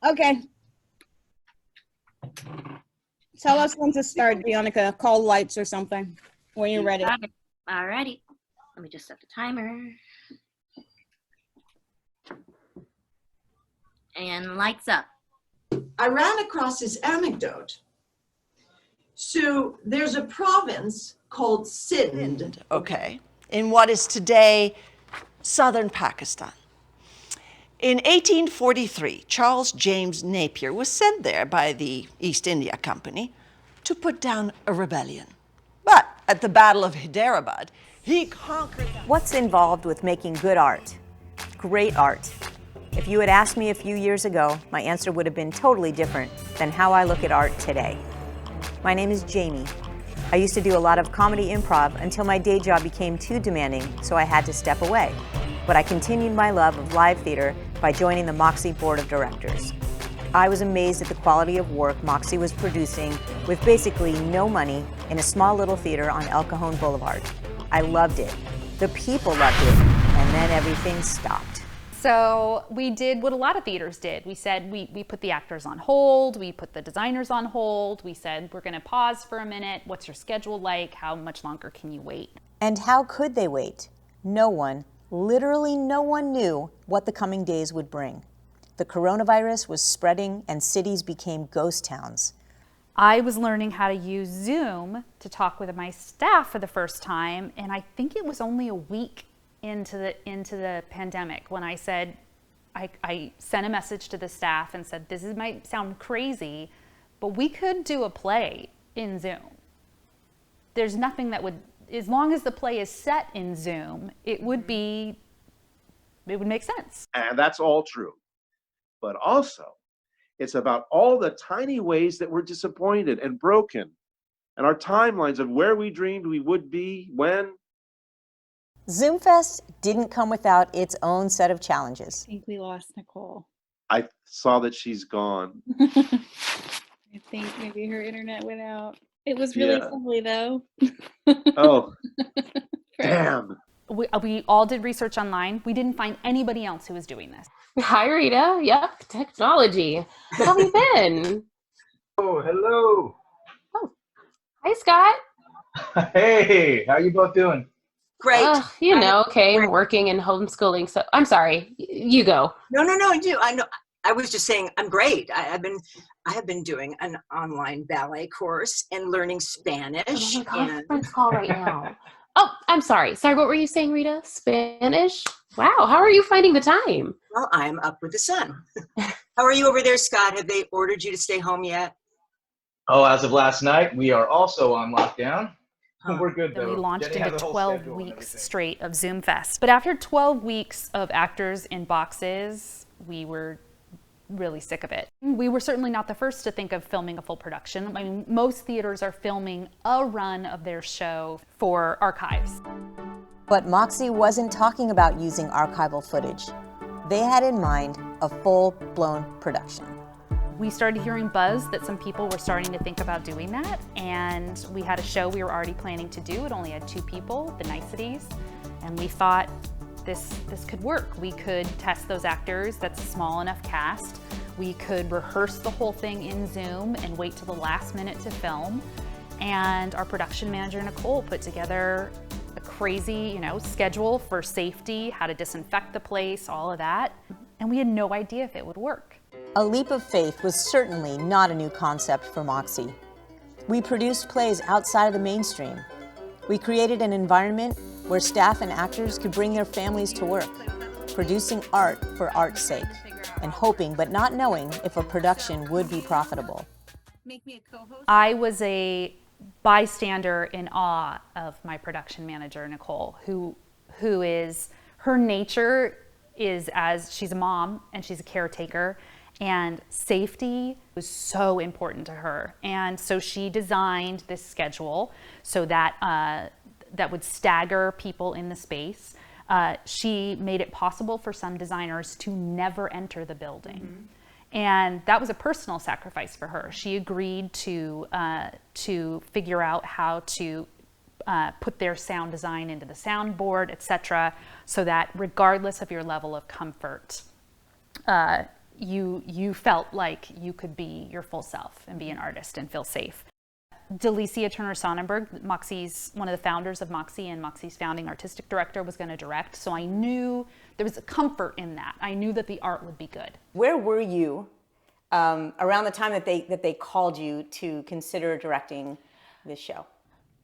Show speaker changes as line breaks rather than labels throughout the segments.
Okay. Tell us when to start, Bionica. Call lights or something when you're ready.
Alrighty. Let me just set the timer. And lights up.
I ran across this anecdote. So there's a province called Sindh.
Okay. In what is today southern Pakistan. In 1843, Charles James Napier was sent there by the East India Company to put down a rebellion. But at the Battle of Hyderabad, he conquered them.
What's involved with making good art? Great art. If you had asked me a few years ago, my answer would have been totally different than how I look at art today. My name is Jamie. I used to do a lot of comedy improv until my day job became too demanding, so I had to step away. But I continued my love of live theater by joining the Moxie Board of Directors. I was amazed at the quality of work Moxie was producing with basically no money in a small little theater on El Cajon Boulevard. I loved it. The people loved it, and then everything stopped.
So we did what a lot of theaters did. We said we put the actors on hold, we put the designers on hold, we said we're gonna pause for a minute, what's your schedule like, how much longer can you wait?
And how could they wait? No one, literally no one knew what the coming days would bring. The coronavirus was spreading and cities became ghost towns.
I was learning how to use Zoom to talk with my staff for the first time, and I think it was only a week into the pandemic when I said, I sent a message to the staff and said, this might sound crazy, but we could do a play in Zoom. There's nothing that would, as long as the play is set in Zoom, it would make sense.
And that's all true. But also, it's about all the tiny ways that we're disappointed and broken, and our timelines of where we dreamed we would be, when.
ZoomFest didn't come without its own set of challenges.
I think we lost Nicole.
I saw that she's gone.
I think maybe her internet went out. It was really lovely though.
Oh, damn.
We all did research online. We didn't find anybody else who was doing this.
Hi, Rita. Yep, technology. How have you been?
Oh, hello.
Oh, hi, Scott.
Hey, how you both doing?
Great.
Okay, I'm working and homeschooling. So I'm sorry. You go.
No. I know. I was just saying I'm great. I have been doing an online ballet course and learning Spanish.
Oh my God, friend's call right now. Oh, I'm sorry. Sorry, what were you saying, Rita? Spanish? Wow, how are you finding the time?
Well, I'm up with the sun. How are you over there, Scott? Have they ordered you to stay home yet?
Oh, as of last night, we are also on lockdown. We're good though.
Then we launched into 12 weeks straight of ZoomFest. But after 12 weeks of actors in boxes, we were really sick of it. We were certainly not the first to think of filming a full production. I mean, most theaters are filming a run of their show for archives.
But Moxie wasn't talking about using archival footage. They had in mind a full-blown production.
We started hearing buzz that some people were starting to think about doing that, and we had a show we were already planning to do. It only had 2 people, the Niceties, and we thought this could work. We could test those actors. That's a small enough cast. We could rehearse the whole thing in Zoom and wait till the last minute to film. And our production manager, Nicole, put together a crazy, schedule for safety, how to disinfect the place, all of that. And we had no idea if it would work.
A leap of faith was certainly not a new concept for Moxie. We produced plays outside of the mainstream. We created an environment where staff and actors could bring their families to work, producing art for art's sake, and hoping but not knowing if a production would be profitable.
I was a bystander in awe of my production manager, Nicole, who is, her nature is as, she's a mom and she's a caretaker, and safety was so important to her. And so she designed this schedule so that that would stagger people in the space. She made it possible for some designers to never enter the building. Mm-hmm. And that was a personal sacrifice for her. She agreed to figure out how to put their sound design into the soundboard, etc., so that regardless of your level of comfort, you felt like you could be your full self and be an artist and feel safe. Delicia Turner Sonnenberg, Moxie's one of the founders of Moxie and Moxie's founding artistic director, was going to direct. So I knew there was a comfort in that. I knew that the art would be good.
Where were you around the time that they called you to consider directing this show?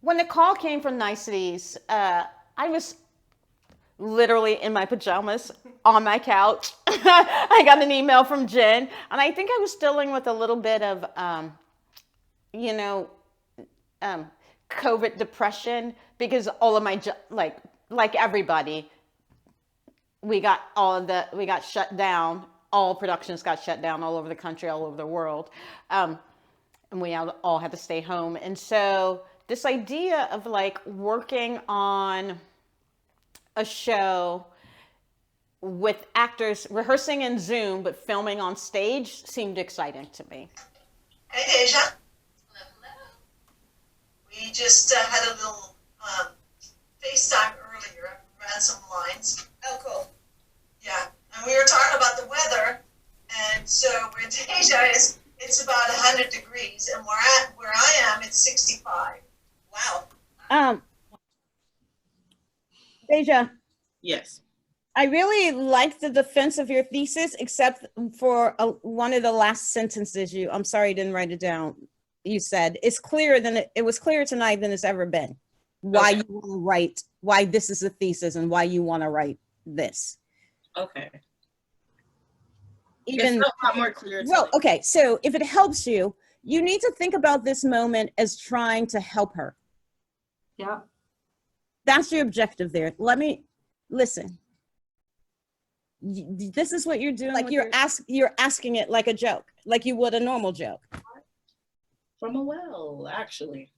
When the call came from Niceties, I was literally in my pajamas on my couch. I got an email from Jen, and I think I was dealing with a little bit of, COVID depression, because all of my, like everybody, we got shut down. All productions got shut down all over the country, all over the world. And we all had to stay home. And so this idea of like working on a show with actors rehearsing in Zoom but filming on stage seemed exciting to me.
Hey, Deja. We just had a little FaceTime earlier, ran some lines. Oh, cool. Yeah, and we were talking about the weather, and so where Deja is, it's about 100 degrees, and where I am, it's 65. Wow.
Deja.
Yes.
I really like the defense of your thesis, except for one of the last sentences I'm sorry I didn't write it down. You said it was clearer tonight than it's ever been. Why you want to write, why this is a thesis and why you want to write this.
Okay.
Even
it's a lot more clear.
Well, okay, so if it helps you, you need to think about this moment as trying to help her.
Yeah.
That's your objective there. Let me listen. This is what you're doing. Like you're asking it like a joke, like you would a normal joke.
From a well, actually.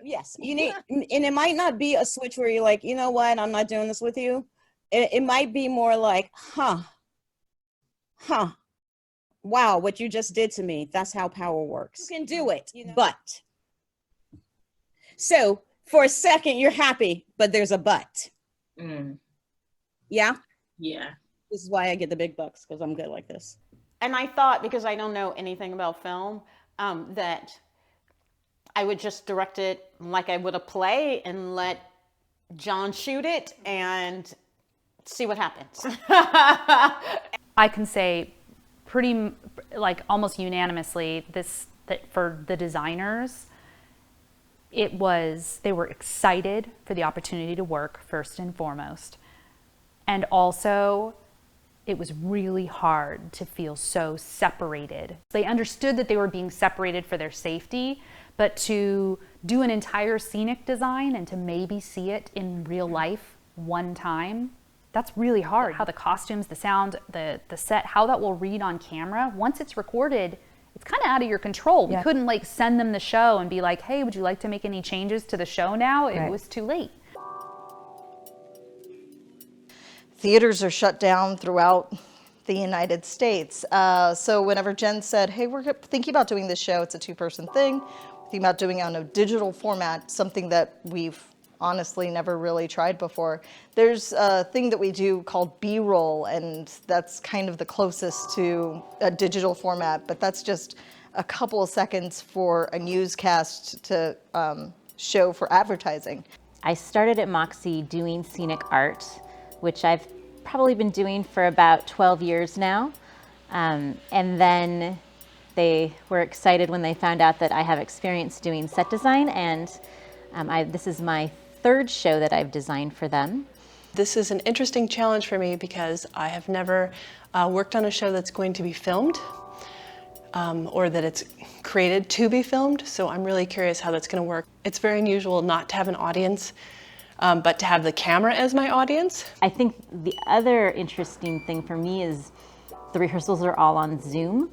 Yes, you need, and it might not be a switch where you're like, you know what, I'm not doing this with you. It might be more like, wow, what you just did to me. That's how power works. You can do it, but. So for a second, you're happy, but there's a but.
Mm.
Yeah?
Yeah.
This is why I get the big bucks, because I'm good like this.
And I thought, because I don't know anything about film, that I would just direct it like I would a play and let John shoot it and see what happens.
I can say pretty, like almost unanimously, that for the designers, they were excited for the opportunity to work first and foremost. And also, it was really hard to feel so separated. They understood that they were being separated for their safety, but to do an entire scenic design and to maybe see it in real life one time, that's really hard. How the costumes, the sound, the set, how that will read on camera, once it's recorded, it's kind of out of your control.
Yeah.
We couldn't like send them the show and be like, hey, would you like to make any changes to the show now? It
Right.
was too late.
Theaters are shut down throughout the United States. So whenever Jen said, hey, we're thinking about doing this show, it's a two-person thing, we're thinking about doing it on a digital format, something that we've honestly never really tried before. There's a thing that we do called B-roll, and that's kind of the closest to a digital format, but that's just a couple of seconds for a newscast to show for advertising.
I started at Moxie doing scenic art, which I've probably been doing for about 12 years now. And then they were excited when they found out that I have experience doing set design, and this is my third show that I've designed for them.
This is an interesting challenge for me because I have never worked on a show that's going to be filmed or that it's created to be filmed, so I'm really curious how that's going to work. It's very unusual not to have an audience, but to have the camera as my audience.
I think the other interesting thing for me is the rehearsals are all on Zoom,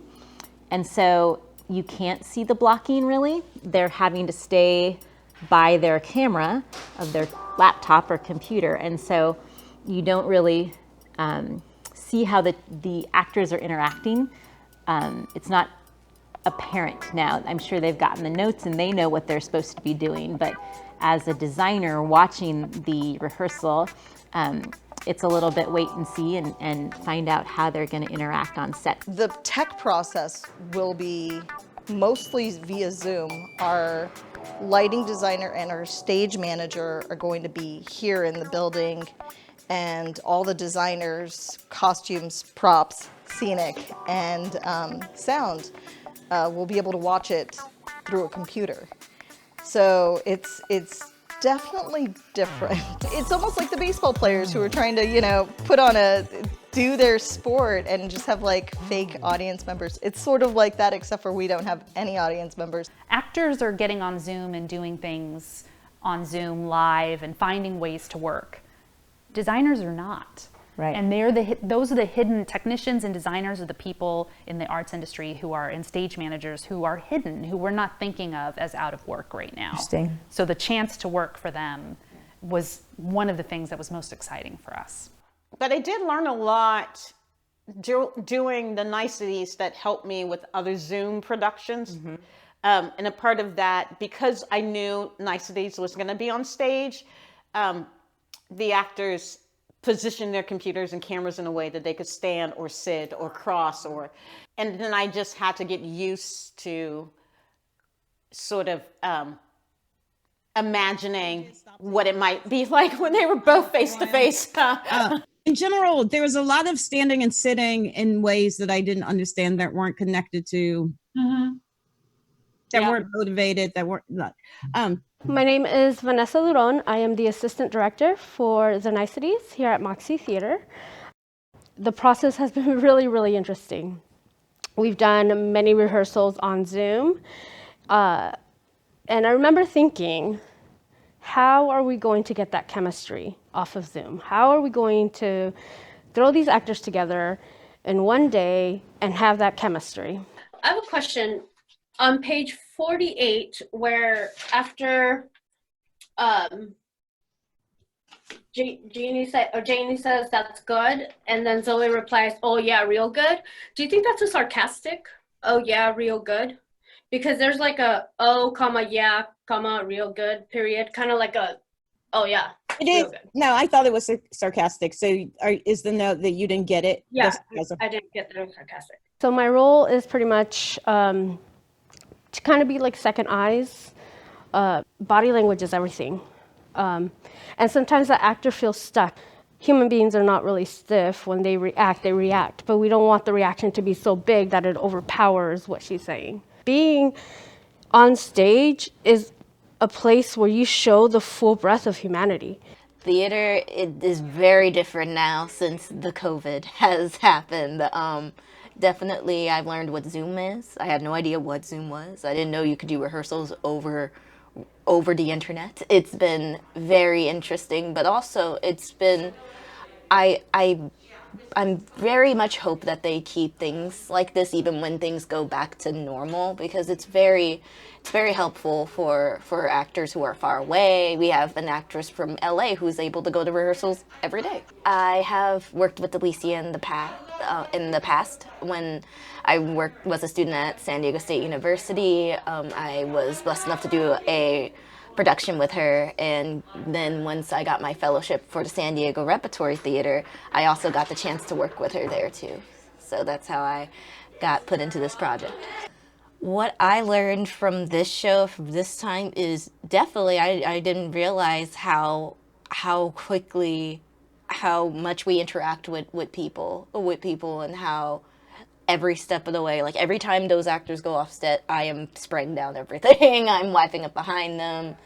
and so you can't see the blocking really. They're having to stay by their camera of their laptop or computer, and so you don't really see how the actors are interacting. It's not apparent now. I'm sure they've gotten the notes and they know what they're supposed to be doing, but as a designer watching the rehearsal, it's a little bit wait and see and find out how they're going to interact on set.
The tech process will be mostly via Zoom. Our lighting designer and our stage manager are going to be here in the building, and all the designers, costumes, props, scenic, and sound will be able to watch it through a computer. So it's definitely different. It's almost like the baseball players who are trying to, you know, do their sport and just have like fake audience members. It's sort of like that, except for we don't have any audience members.
Actors are getting on Zoom and doing things on Zoom live and finding ways to work. Designers are not.
Right.
And those are the hidden technicians and designers are the people in the arts industry who are, and stage managers who are hidden, who we're not thinking of as out of work right now.
Interesting.
So the chance to work for them was one of the things that was most exciting for us.
But I did learn a lot doing the niceties that helped me with other Zoom productions. And a part of that, because I knew niceties was going to be on stage, the actors position their computers and cameras in a way that they could stand or sit or cross, and then I just had to get used to sort of imagining what it might be like when they were both face to face. In general, there was a lot of standing and sitting in ways that I didn't understand, that weren't connected to, that weren't motivated, that weren't.
My name is Vanessa Luron. I am the assistant director for The Niceties here at Moxie Theatre. The process has been really, really interesting. We've done many rehearsals on Zoom. And I remember thinking, how are we going to get that chemistry off of Zoom? How are we going to throw these actors together in one day and have that chemistry?
I have a question. On page 48, where after Janie says that's good, and then Zoe replies, "Oh yeah, real good." Do you think that's a sarcastic? Oh yeah, real good, because there's like a oh comma yeah comma real good period, kind of like a oh yeah.
It is. No, I thought it was sarcastic. So is the note that you didn't get it?
Yeah, I didn't get that it was sarcastic.
So my role is pretty much to kind of be like second eyes. Body language is everything. And sometimes the actor feels stuck. Human beings are not really stiff. When they react. But we don't want the reaction to be so big that it overpowers what she's saying. Being on stage is a place where you show the full breadth of humanity.
Theater is very different now since the COVID has happened. Definitely, I've learned what Zoom is. I had no idea what Zoom was. I didn't know you could do rehearsals over the internet. It's been very interesting, but also it's been, I'm very much hope that they keep things like this even when things go back to normal, because it's very helpful for actors who are far away. We have an actress from LA who's able to go to rehearsals every day. I have worked with Alicia in the past when I was a student at San Diego State University. I was blessed enough to do a production with her, and then once I got my fellowship for the San Diego Repertory Theater, I also got the chance to work with her there too. So that's how I got put into this project. What I learned from this show, from this time, is definitely I didn't realize how quickly, how much we interact with people, and how every step of the way, like every time those actors go off set, I am spraying down everything. I'm wiping up behind them.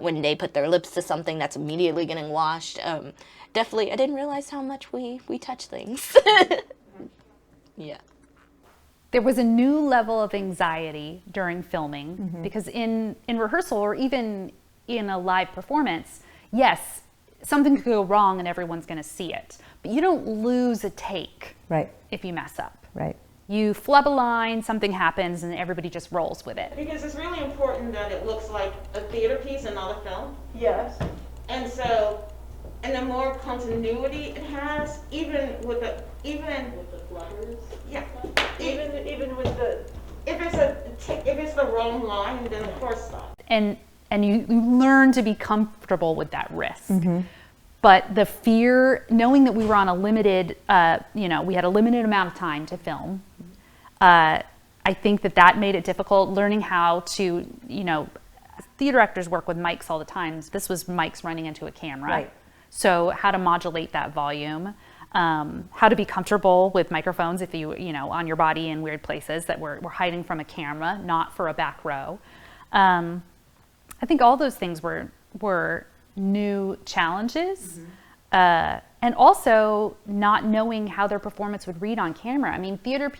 When they put their lips to something, that's immediately getting washed. Definitely, I didn't realize how much we touch things. Yeah.
There was a new level of anxiety during filming because in rehearsal or even in a live performance, yes, something could go wrong and everyone's going to see it, but you don't lose a take if you mess up.
Right.
You flub a line, something happens, and everybody just rolls with it.
Because it's really important that it looks like a theater piece and not a film.
Yes.
And so, and the more continuity it has, even with the flutters. Yeah. Even with the, if it's the wrong line, then of course stop.
And you learn to be comfortable with that risk. but the fear, knowing that we were on a limited, we had a limited amount of time to film, I think that made it difficult. Learning how to, theater actors work with mics all the time. This was mics running into a camera.
Right.
So how to modulate that volume, how to be comfortable with microphones if on your body in weird places that we're hiding from a camera, not for a back row. I think all those things were new challenges. And also not knowing how their performance would read on camera. I mean, theater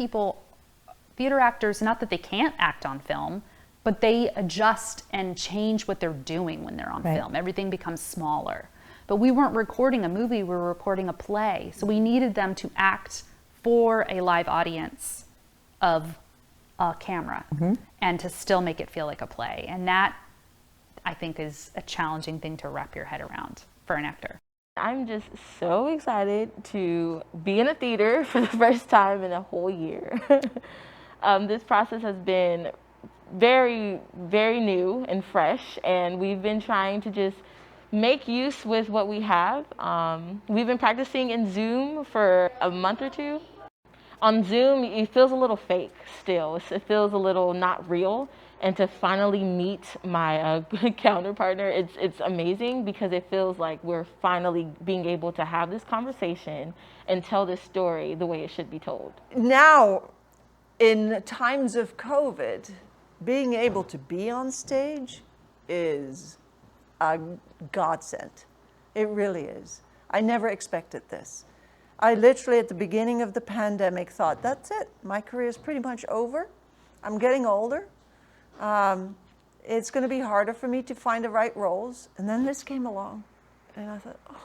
actors, not that they can't act on film, but they adjust and change what they're doing when they're on film. Everything becomes smaller. But we weren't recording a movie, we were recording a play. So we needed them to act for a live audience of a camera and to still make it feel like a play. And that, I think, is a challenging thing to wrap your head around for an actor.
I'm just so excited to be in a theater for the first time in a whole year. This process has been very, very new and fresh, and we've been trying to just make use with what we have. We've been practicing in Zoom for a month or two. On Zoom, it feels a little fake still. It feels a little not real. And to finally meet my counterpartner, it's amazing because it feels like we're finally being able to have this conversation and tell this story the way it should be told.
Now, in times of COVID, being able to be on stage is a godsend. It really is. I never expected this. I literally, at the beginning of the pandemic, thought, that's it. My career is pretty much over. I'm getting older. It's going to be harder for me to find the right roles. And then this came along, and I thought, oh,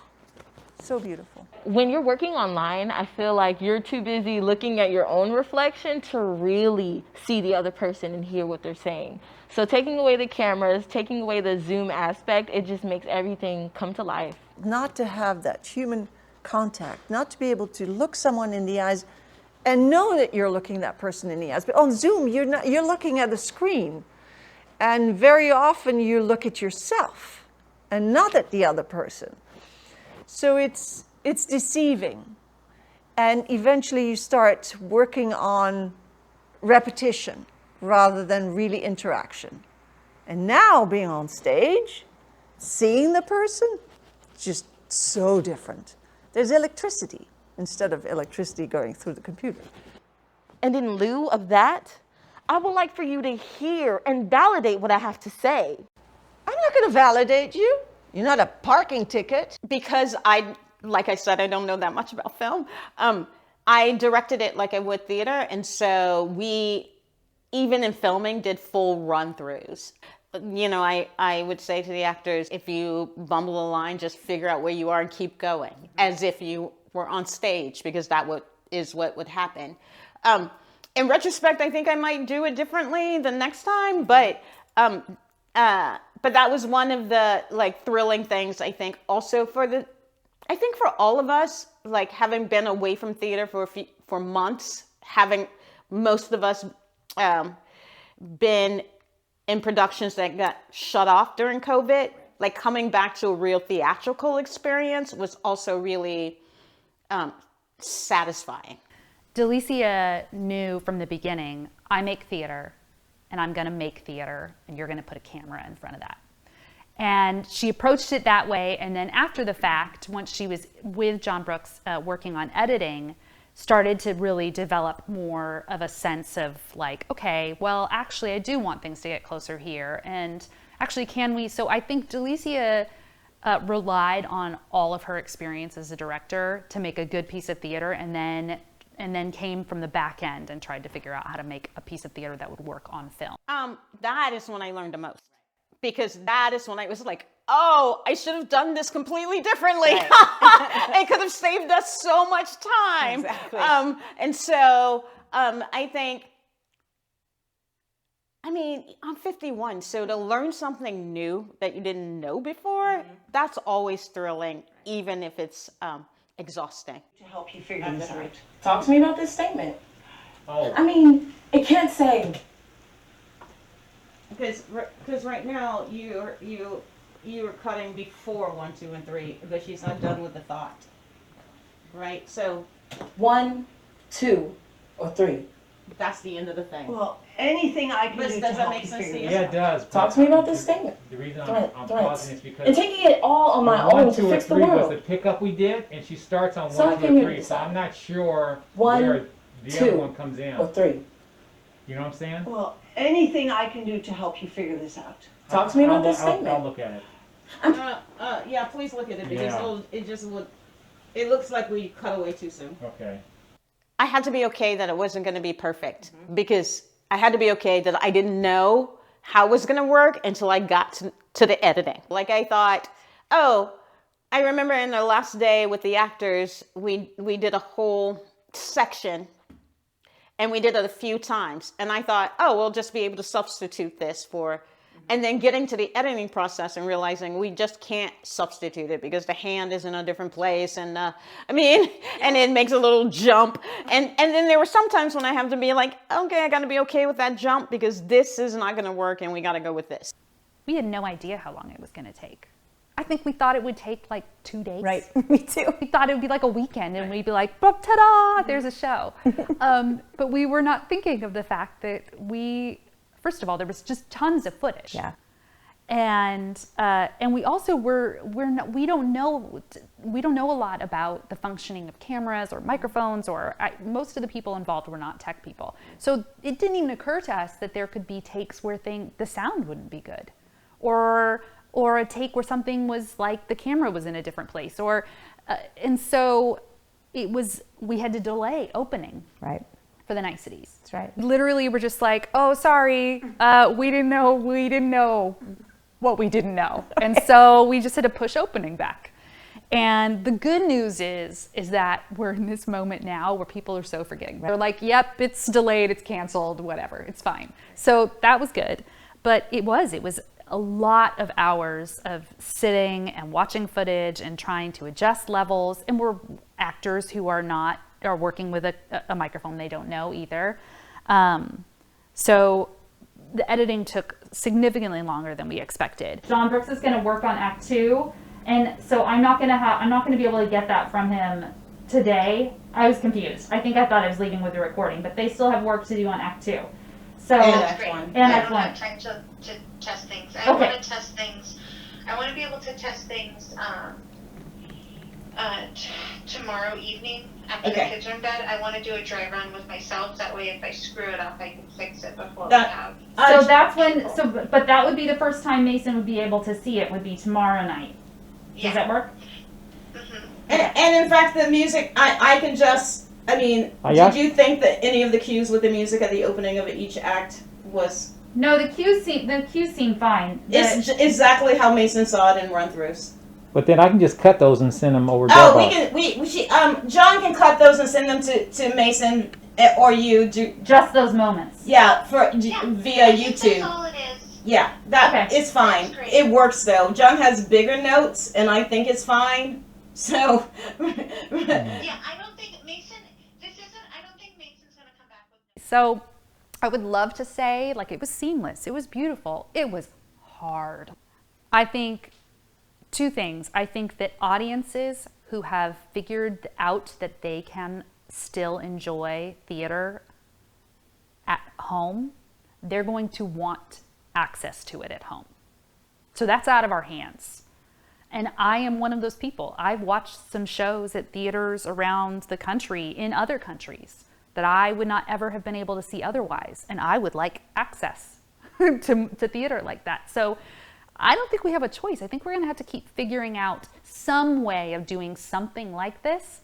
so beautiful.
When you're working online, I feel like you're too busy looking at your own reflection to really see the other person and hear what they're saying. So taking away the cameras, taking away the Zoom aspect, it just makes everything come to life.
Not to have that human contact, not to be able to look someone in the eyes and know that you're looking that person in the eyes. But on Zoom, you're looking at a screen. And very often you look at yourself and not at the other person. So it's deceiving. And eventually you start working on repetition rather than really interaction. And now being on stage, seeing the person, just so different. There's electricity instead of electricity going through the computer.
And in lieu of that, I would like for you to hear and validate what I have to say.
I'm not going to validate you. You're not a parking ticket.
Because like I said, I don't know that much about film. I directed it like I would theater. And so we, even in filming, did full run-throughs. I would say to the actors, if you bumble a line, just figure out where you are and keep going, as if you were on stage, because that is what would happen. In retrospect, I think I might do it differently the next time, but that was one of the thrilling things, I think, also for all of us, having been away from theater for months, having most of us been in productions that got shut off during COVID, coming back to a real theatrical experience was also really satisfying.
Delicia knew from the beginning, I make theater, and I'm going to make theater, and you're going to put a camera in front of that. And she approached it that way, and then after the fact, once she was with John Brooks working on editing, started to really develop more of a sense of okay, well, actually, I do want things to get closer here, and actually, can we? So I think Delicia relied on all of her experience as a director to make a good piece of theater, and then came from the back end and tried to figure out how to make a piece of theater that would work on film.
That is when I learned the most, because that is when I was like, oh, I should have done this completely differently. Right. It could have saved us so much time. Exactly. And so I think, I'm 51, so to learn something new that you didn't know before, that's always thrilling, even if it's exhausting.
To help you figure this out. Talk to me about this statement.
Oh.
It can't say.
Because right now you you were cutting before 1, 2, and 3, but she's not done with the thought. Right? So
1, 2, or 3.
that's the end of the thing.
Well, anything I can
But
do to
does that
help
make
you
sense
figure
to you?
this
Yeah,
out.
it does.
Talk to me about this statement.
The reason
Threads.
I'm pausing is because
And taking it all on my
1,
own
2,
to
or
fix the
3 was
world.
the pickup we did, and she starts on
So I
1, 2,
came
or
here to
3. So
decide.
I'm not sure
1,
where the
2,
other one comes in.
or 3.
You know what I'm saying?
Well, anything I can do to help you figure this out. Talk to me about this statement.
I'll look at it.
Yeah, please look at it because
Yeah.
it just would. It looks like we cut away too soon.
Okay.
I had to be okay that it wasn't going to be perfect because I had to be okay that I didn't know how it was going to work until I got to the editing. Like I thought, oh, I remember in the last day with the actors, we did a whole section and we did it a few times. And I thought, oh, we'll just be able to substitute this for, and then getting to the editing process and realizing we just can't substitute it because the hand is in a different place. And and it makes a little jump. And then there were some times when I have to be like, okay, I got to be okay with that jump because this is not going to work and we got to go with this.
We had no idea how long it was going to take. I think we thought it would take like 2 days.
Right, me too.
We thought it would be like a weekend and we'd be like, ta-da, there's a show. But we were not thinking of the fact that first of all, there was just tons of footage.
Yeah.
And we also we don't know a lot about the functioning of cameras or microphones most of the people involved were not tech people. So it didn't even occur to us that there could be takes where the sound wouldn't be good, or a take where something was like the camera was in a different place, and so we had to delay opening.
Right.
For the niceties.
That's right.
Literally, we're just like, oh, sorry, we didn't know what we didn't know. And so we just had to push opening back. And the good news is that we're in this moment now where people are so forgiving. They're like, yep, it's delayed, it's canceled, whatever, it's fine. So that was good. But it was a lot of hours of sitting and watching footage and trying to adjust levels. And we're actors who are working with a microphone they don't know either. So the editing took significantly longer than we expected. John Brooks is going to work on Act 2, and so I'm not going to be able to get that from him today. I was confused. I thought I was leaving with the recording, but they still have work to do on Act 2. So
That's great.
and
I
Act
don't
1.
have time to test things. I want to test things. I want to be able to test things tomorrow evening after the kids are in bed. I want to do a dry run with myself. That way, if I screw it up, I can fix it before we have.
So that's when. But that would be the first time Mason would be able to see it. Would be tomorrow night. Does that work?
And in fact, the music, I can just. Did you think that any of the cues with the music at the opening of each act was?
No, the cues seem fine.
It's exactly how Mason saw it in run-throughs.
But then I can just cut those and send them over.
John can cut those and send them to Mason or you.
Just those moments.
Yeah, via YouTube.
That's all it is.
Yeah, it's fine. It works though. John has bigger notes, and I think it's fine. So.
Yeah, I don't think Mason's gonna come back with this.
So, I would love to say like it was seamless. It was beautiful. It was hard. I think. 2 things. I think that audiences who have figured out that they can still enjoy theater at home, they're going to want access to it at home. So that's out of our hands. And I am one of those people. I've watched some shows at theaters around the country, in other countries, that I would not ever have been able to see otherwise. And I would like access to theater like that. So I don't think we have a choice. I think we're going to have to keep figuring out some way of doing something like this.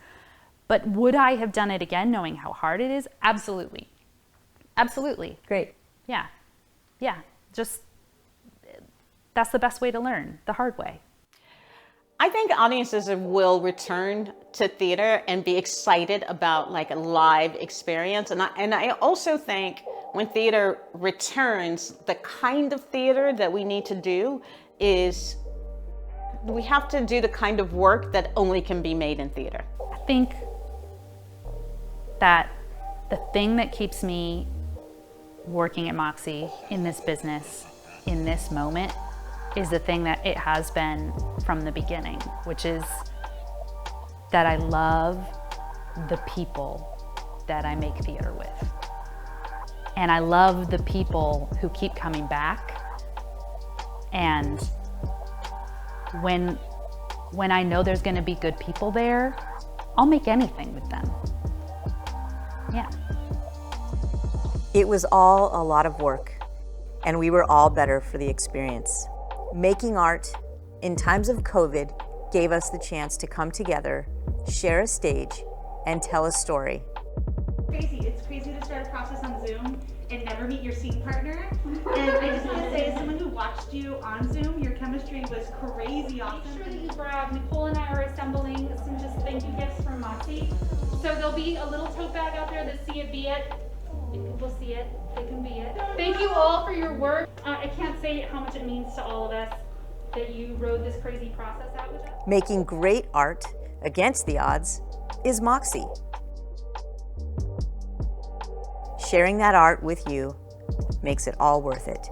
But would I have done it again knowing how hard it is? Absolutely. Absolutely.
Great.
Yeah. Yeah. Just, that's the best way to learn, the hard way.
I think audiences will return to theater and be excited about like a live experience. And I also think when theater returns, the kind of theater that we need to do is we have to do the kind of work that only can be made in theater.
I think that the thing that keeps me working at Moxie in this business, in this moment, is the thing that it has been from the beginning, which is that I love the people that I make theater with. And I love the people who keep coming back. And when I know there's gonna be good people there, I'll make anything with them. Yeah.
It was all a lot of work, and we were all better for the experience. Making art in times of COVID gave us the chance to come together, share a stage, and tell a story.
It's crazy to start a process on Zoom and never meet your scene partner. And I just want to say, as someone who watched you on Zoom, your chemistry was crazy awesome. Make sure that you grab, Nicole and I are assembling some just thank you gifts from Moxie. So there'll be a little tote bag out there that see it, be it. If people see it, they can be it. Thank you all for your work. I can't say how much it means to all of us that you rode this crazy process out with us.
Making great art against the odds is Moxie. Sharing that art with you makes it all worth it.